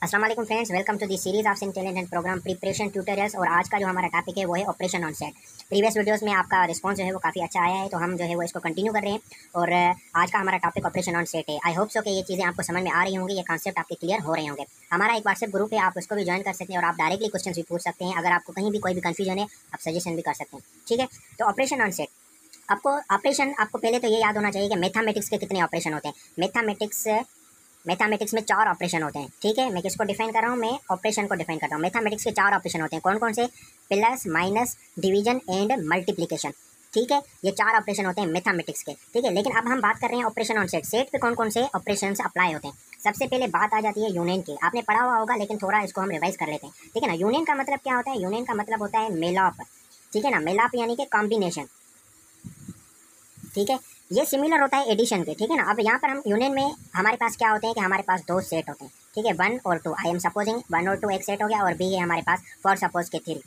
अस्सलाम वालेकुम friends, welcome to the series of intelligent programme preparation tutorials. और आज का जो हमारा टॉपिक है वो है operation on set. Previous videos में आपका रिस्पांस जो है वो काफ़ी अच्छा आया है, तो हम जो है वो इसको कंटिन्यू कर रहे हैं। और आज का हमारा टॉपिक ऑपरेशन ऑन सेट है। आई होप सो कि ये चीज़ें आपको समझ में आ रही होंगी, ये कॉन्सेप्ट आपके क्लियर हो रहे होंगे। हमारा एक व्हाट्सएप ग्रुप है, आप उसको भी ज्वाइन कर सकते हैं और आप डायरेक्टली क्वेश्चन भी पूछ सकते हैं। अगर आपको कहीं भी कोई भी कन्फ्यूजन है, आप सजेशन भी कर सकते हैं। ठीक है, तो ऑपरेशन ऑन सेट आपको पहले तो ये याद होना चाहिए कि मैथमेटिक्स के कितने ऑपरेशन होते हैं। मैथमेटिक्स में 4 ऑपरेशन होते हैं। ठीक है, मैं किसको डिफाइन कर रहा हूँ, मैं ऑपरेशन को डिफाइन करता हूँ। मैथमेटिक्स के 4 ऑपरेशन होते हैं। कौन कौन से? Plus, minus, division and multiplication. ठीक है, ये 4 ऑपरेशन होते हैं मैथमेटिक्स के। ठीक है, लेकिन अब हम बात कर रहे हैं ऑपरेशन ऑन सेट। सेट पे कौन कौन से ऑपरेशन अप्लाई होते हैं। सबसे पहले बात आ जाती है यूनियन की। आपने पढ़ा हुआ होगा, लेकिन थोड़ा इसको हम रिवाइज कर लेते हैं। ठीक है ना, यूनियन का मतलब क्या होता है? यूनियन का मतलब होता है मेलाप। ठीक है ना, मेलाप यानी कि कॉम्बिनेशन। ठीक है, ये सिमिलर होता है एडिशन के। ठीक है ना, अब यहाँ पर हम यूनियन में हमारे पास क्या होते हैं कि हमारे पास 2 सेट होते हैं। ठीक है, 1 और 2। आई एम सपोजिंग 1 और 2 एक सेट हो गया, और बी है हमारे पास फॉर सपोज के 3।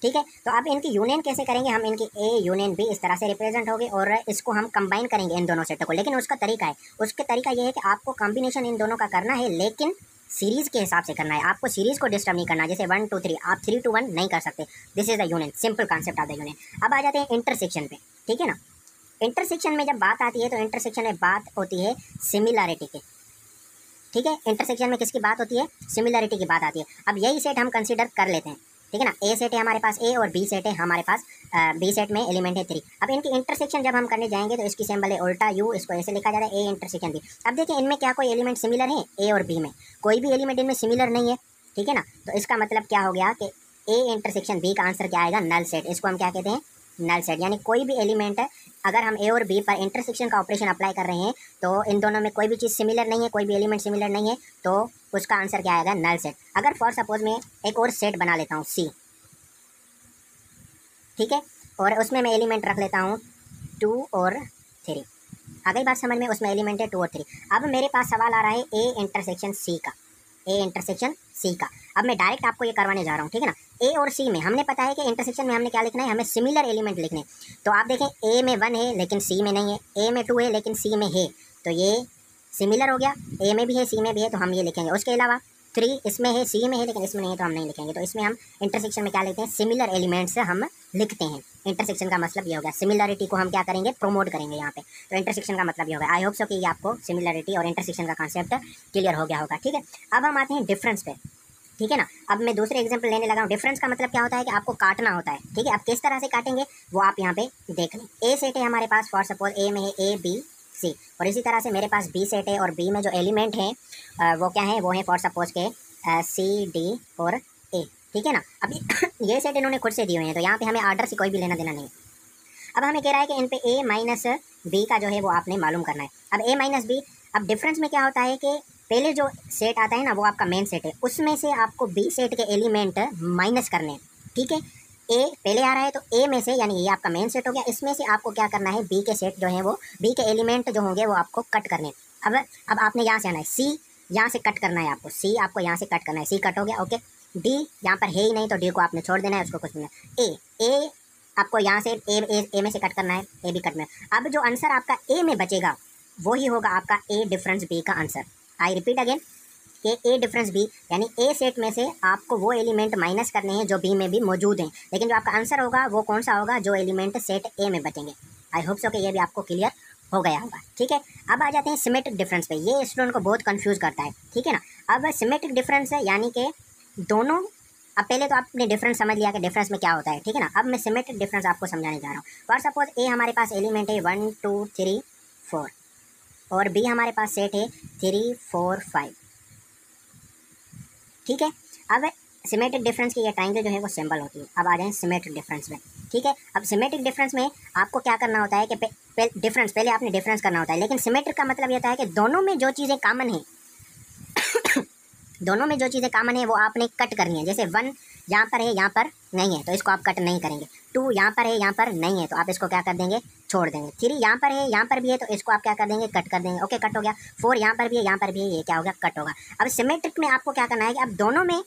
ठीक है, तो अब इनकी यूनियन कैसे करेंगे हम? इनकी ए यूनियन बी इस तरह से रिप्रेजेंट होगी, और इसको हम कंबाइन करेंगे इन दोनों सेटों को। लेकिन उसका तरीका ये है कि आपको कॉम्बिनेशन इन दोनों का करना है, लेकिन सीरीज के हिसाब से करना है। आपको सीरीज को डिस्टर्ब नहीं करना, जैसे 1 2 3 आप 3 to 1 नहीं कर सकते। This is the union, simple concept of the union. अब आ जाते हैं इंटरसेक्शन पे। ठीक है ना, इंटरसेक्शन में जब बात आती है तो इंटरसेक्शन में बात होती है सिमिलैरिटी की। ठीक है, इंटरसेक्शन में किसकी बात होती है? सिमिलैरिटी की बात आती है। अब यही सेट हम कंसीडर कर लेते हैं। ठीक है ना, ए सेट है हमारे पास ए, और बी सेट है हमारे पास बी सेट में एलिमेंट है 3। अब इनकी इंटरसेक्शन जब हम करने जाएंगे तो इसकी सिंबल है उल्टा यू, इसको ऐसे लिखा जा रहा है ए इंटरसेक्शन बी। अब देखिए इनमें क्या कोई एलिमेंट सिमिलर है? ए और बी में कोई भी एलिमेंट इनमें सिमिलर नहीं है। ठीक है ना, तो इसका मतलब क्या हो गया कि ए इंटरसेक्शन बी का आंसर क्या आएगा? Null set. इसको हम क्या कहते हैं? Null set. यानी कोई भी एलिमेंट है, अगर हम ए और बी पर इंटरसेक्शन का ऑपरेशन अप्लाई कर रहे हैं तो इन दोनों में कोई भी चीज़ सिमिलर नहीं है, कोई भी एलिमेंट सिमिलर नहीं है, तो उसका आंसर क्या आएगा? Null set. अगर फॉर सपोज मैं एक और सेट बना लेता हूँ सी। ठीक है, और उसमें मैं एलिमेंट रख लेता हूँ 2 और 3। आ गई बात समझ में? उसमें एलिमेंट है 2 और 3। अब मेरे पास सवाल आ रहा है ए इंटरसेक्शन सी का। ए इंटरसेक्शन सी का अब मैं डायरेक्ट आपको ये करवाने जा रहा हूँ। ठीक है ना, ए और सी में हमने पता है कि इंटरसेक्शन में हमने क्या लिखना है? हमें सिमिलर एलिमेंट लिखने हैं। तो आप देखें, ए में 1 है लेकिन सी में नहीं है, ए में 2 है लेकिन सी में है, तो ये सिमिलर हो गया। ए में भी है सी में भी है, तो हम ये लिखेंगे। उसके अलावा 3 इसमें है सी में है लेकिन इसमें नहीं है, तो हम नहीं लिखेंगे। तो इसमें हम इंटरसेक्शन में क्या लिखते हैं? सिमिलर एलिमेंट्स हम लिखते हैं। इंटरसेक्शन का मतलब ये हो गया, सिमिलरिटी को हम क्या करेंगे? प्रोमोट करेंगे यहाँ पे। तो इंटरसेक्शन का मतलब ये होगा। आई होप सो कि ये आपको सिमिलरिटी और इंटरसेक्शन का कॉन्सेप्ट क्लियर हो गया होगा। ठीक है, अब हम आते हैं डिफरेंस पे। ठीक है ना, अब मैं दूसरे एग्जांपल लेने लगा हूँ। डिफरेंस का मतलब क्या होता है कि आपको काटना होता है। ठीक है, अब किस तरह से काटेंगे वो आप यहाँ पे देख लें। ए सेट है हमारे पास, फॉर सपोज ए में है ए बी सी, और इसी तरह से मेरे पास बी सेट है, और बी में जो एलिमेंट हैं वो क्या है? वो है फॉर सपोज के सी डी और ए। ठीक है ना, अभी ये सेट इन्होंने खुद से दिए हुए हैं, तो यहाँ पे हमें आर्डर से कोई भी लेना देना नहीं है। अब हमें कह रहा है कि इन पे ए माइनस बी का जो है वो आपने मालूम करना है। अब ए माइनस बी, अब डिफरेंस में क्या होता है कि पहले जो सेट आता है ना वो आपका मेन सेट है, उसमें से आपको बी सेट के एलिमेंट माइनस करने हैं। ठीक है, ए पहले आ रहा है तो ए में से, यानी ये आपका मेन सेट हो गया, इसमें से आपको क्या करना है? बी के सेट जो है वो, बी के एलिमेंट जो होंगे वो आपको कट करने हैं। अब आपने यहाँ से आना है, सी यहाँ से कट करना है आपको, सी आपको यहाँ से कट करना है। सी कट हो गया, ओके। डी यहाँ पर है ही नहीं, तो डी को आपने छोड़ देना है, उसको कुछ नहीं। ए आपको यहाँ से ए में से कट करना है, ए भी कट में। अब जो आंसर आपका ए में बचेगा वही होगा आपका ए डिफरेंस बी का आंसर। आई रिपीट अगेन कि ए डिफरेंस बी, यानी ए सेट में से आपको वो एलिमेंट माइनस करने हैं जो बी में भी मौजूद हैं, लेकिन जो आपका आंसर होगा वो कौन सा होगा? जो एलिमेंट सेट ए में बचेंगे। आई होप सो कि ये भी आपको क्लियर हो गया होगा। ठीक है, अब आ जाते हैं सिमेट्रिक डिफरेंस पे। ये स्टूडेंट को बहुत कंफ्यूज करता है। ठीक है ना, अब सिमेट्रिक डिफरेंस है यानी कि दोनों, अब पहले तो आपने डिफरेंस समझ लिया कि डिफरेंस में क्या होता है। ठीक है ना, अब मैं सिमेट्रिक डिफरेंस आपको समझाने जा रहा हूँ। फॉर सपोज ए हमारे पास एलिमेंट है 1 2 3 4, और बी हमारे पास सेट है 3 4 5। ठीक है, अब सिमेट्रिक डिफरेंस की ये ट्रायंगल जो है वो सिंबल होती है। अब आ जाएं सिमेट्रिक डिफरेंस में। ठीक है, अब सिमेट्रिक डिफरेंस में आपको क्या करना होता है कि डिफरेंस पहले आपने डिफरेंस करना होता है, लेकिन सिमेट्रिक का मतलब ये होता है कि दोनों में जो चीज़ें कॉमन है दोनों में जो चीज़ें कॉमन है वो आपने कट करनी है। जैसे 1 यहाँ पर है, यहाँ पर नहीं है, तो इसको आप कट नहीं करेंगे। 2 यहाँ पर है, यहाँ पर नहीं है, तो आप इसको क्या कर देंगे? छोड़ देंगे। 3 यहाँ पर है, यहाँ पर भी है, तो इसको आप क्या कर देंगे? कट कर देंगे। ओके, कट हो गया। 4 यहाँ पर भी है, यहाँ पर भी है, ये क्या हो गया? कट होगा। अब सिमेट्रिक में आपको क्या करना है कि अब दोनों में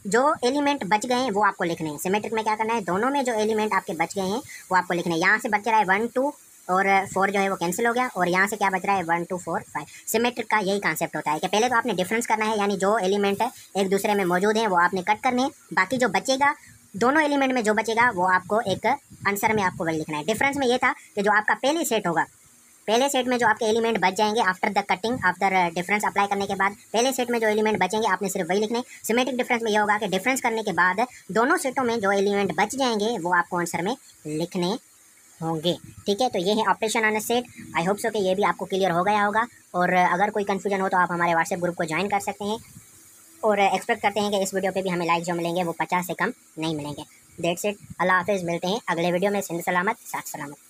जो एलिमेंट बच गए हैं वो आपको लिखने हैं। सिमेट्रिक में क्या करना है? दोनों में जो एलिमेंट आपके बच गए हैं वो आपको लिखने हैं। यहाँ से बच रहा है 1 2 और 4 जो है वो कैंसिल हो गया और यहाँ से क्या बच रहा है 1 2 4 5। सिमेट्रिक का यही कॉन्सेप्ट होता है कि पहले तो आपने डिफरेंस करना है, यानी जो एलिमेंट है एक दूसरे में मौजूद हैं वो आपने कट करने हैं, बाकी जो बचेगा दोनों एलिमेंट में जो बचेगा वो आपको एक आंसर में आपको वही लिखना है। डिफरेंस में ये था कि जो आपका पहले सेट होगा, पहले सेट में जो आपके एलिमेंट बच जाएंगे after the cutting, after difference apply करने के बाद पहले सेट में जो एलिमेंट बचेंगे आपने सिर्फ वही लिखने। सिमेट्रिक डिफरेंस में ये होगा कि डिफरेंस करने के बाद दोनों सेटों में जो एलिमेंट बच जाएंगे वो आपको आंसर में लिखने होंगे। ठीक है, तो ये है operation on a set. I hope so कि ये भी आपको क्लियर हो गया होगा, और अगर कोई कन्फ्यूजन हो तो आप हमारे व्हाट्सएप ग्रुप को ज्वाइन कर सकते हैं, और एक्सपेक्ट करते हैं कि इस वीडियो पे भी हमें लाइक जो मिलेंगे वो 50 से कम नहीं मिलेंगे। दैट्स इट, अल्लाह हाफिज़, मिलते हैं अगले वीडियो में। सिंध सलामत, साथ सलामत।